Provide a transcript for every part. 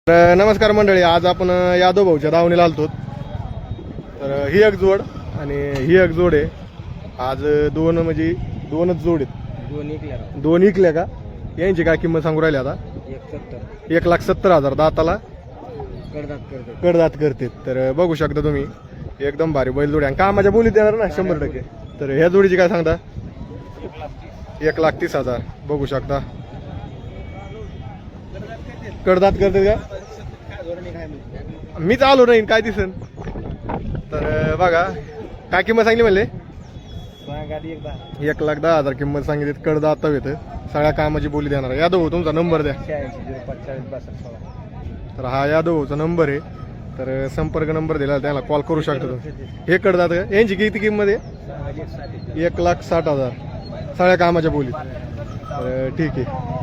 तर नमस्कार मंडळी, आज आपण यादव भाऊच्या दावणीला आलतो. तर ही एक जोड आणि ही एक जोड आहे. आज दोनच जोड आहेत. दोन इकल्या का? यांची काय किंमत सांगू राहिली आता? 1,70,000 दाताला कडदात करते. तर बघू शकता तुम्ही, एकदम भारी बैल जोडी आणि कामाच्या बोलीत देणार ना 100%. तर ह्या जोडीची काय सांगता? 1,30,000. बघू शकता कडदात करते का? मीच आलो नाही काय दिसन. तर बघा काय किंमत सांगली म्हणले? 1,10,000 किंमत सांगितली. कडदात येतं, सगळ्या कामाची बोली देणार. यादव भाऊ तुमचा नंबर द्या. तर हा यादव भाऊचा नंबर आहे. तर संपर्क नंबर दिला, त्याला कॉल करू शकता तुम्ही. हे कडदात का? यांची किती किंमत आहे? 1,60,000 सगळ्या कामाच्या बोलीत. तर ठीक आहे.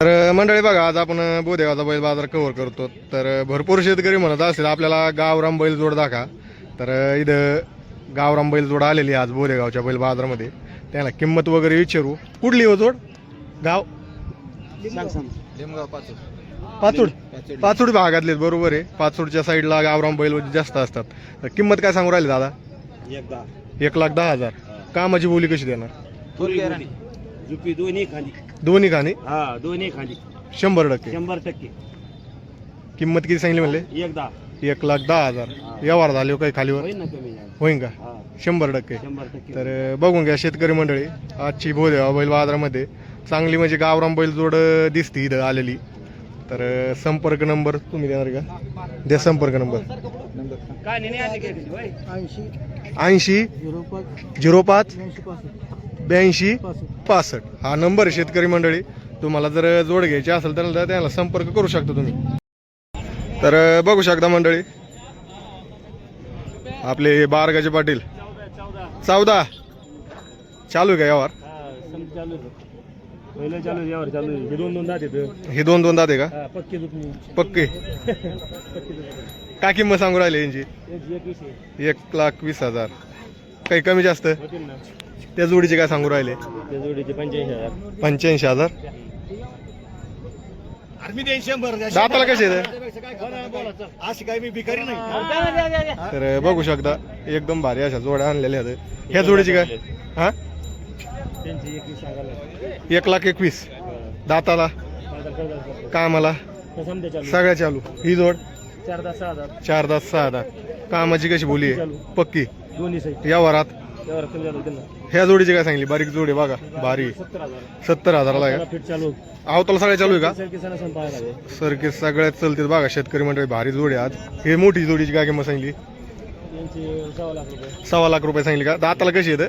तर मंडळी बघा, आज आपण बोदेगावचा बैल बाजार कव्हर करतो. तर भरपूर शेतकरी म्हणत असतील आपल्याला गावराम बैल जोड दाखवा. तर इथं गावराम बैल जोड आलेली आज बोदेगावच्या बैल बाजारामध्ये. त्याला किंमत वगैरे विचारू. कुठली हो जोड? गाव पाचूड भागातले बरोबर आहे. पाचूडच्या साईडला गावराम बैल जास्त असतात. तर किंमत काय सांगू राहिली दादा? 1,10,000. कामाची बोली कशी देणार? दोन्ही खाणी? हा, दोन्ही खाली 100%. 100%. किंमत किती सांगली म्हणले? 1,10,000. व्यवहार झाले काही खालीवर होईन का? 100%. तर बघून घ्या शेतकरी मंडळी, आजची बोदेगाव बैल बाजारामध्ये चांगली म्हणजे गावराम बैल जोड दिसते इथं आलेली. तर संपर्क नंबर तुम्ही देणार का? द्या संपर्क नंबर. 80 05 82 65 हा नंबर आहे शेतकरी मंडळी. तुम्हाला जर जोड घ्यायची असेल तर त्याला संपर्क करू शकता तुम्ही. तर बघू शकता मंडळी, आपले बारगाचे पाटील 14 चालू आहे का यावर? हे दोन दात आहे का? पक्के. काय किंमत सांगू राहिले यांची? 1,20,000. काही कमी जास्त? त्या जोडीचे काय सांगू राहिले? 85,000. दाताला कसे? तर बघू शकता एकदम भारी अशा जोड्या आणलेल्या आहेत. ह्या जोडीची काय? हा, 1,21,000 दाताला कामाला सगळ्या चालू. ही जोड 4,10,000. कामाची कशी बोली आहे? पक्की या वरात. ह्या जोडीची काय सांगली? बारीक जोडी बघा, भारी 70,000 ला. आवताला सगळ्या चालू आहे का? सरकी सगळ्यात चलते बघा शेतकरी मंडळी, भारी जोडी आज. हे मोठी जोडीची काय किंमत सांगली? 1,15,000 रुपये सांगली का? दाताला कशी येतं?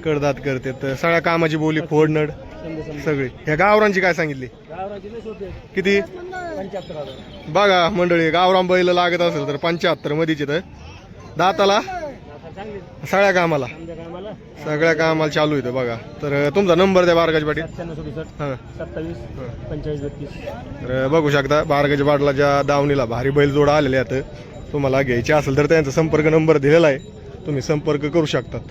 कडदात करते. तर सगळ्या कामाची बोली, फोडनड सगळी. ह्या गावरांची काय सांगितली? किती? बघा मंडळी, गावराम बैल लागत असेल तर 75 मध्येच येतं. दाताला सगळ्या कामाला चालू येतं बघा. तर तुमचा नंबर द्या बारगाजी पाटील. 27 तर बघू शकता बारगाजी पाटलाच्या दावणीला भारी बैल जोडा आलेले आहेत. तुम्हाला घ्यायचे असेल तर त्यांचा संपर्क नंबर दिलेला आहे, तुम्ही संपर्क करू शकतात.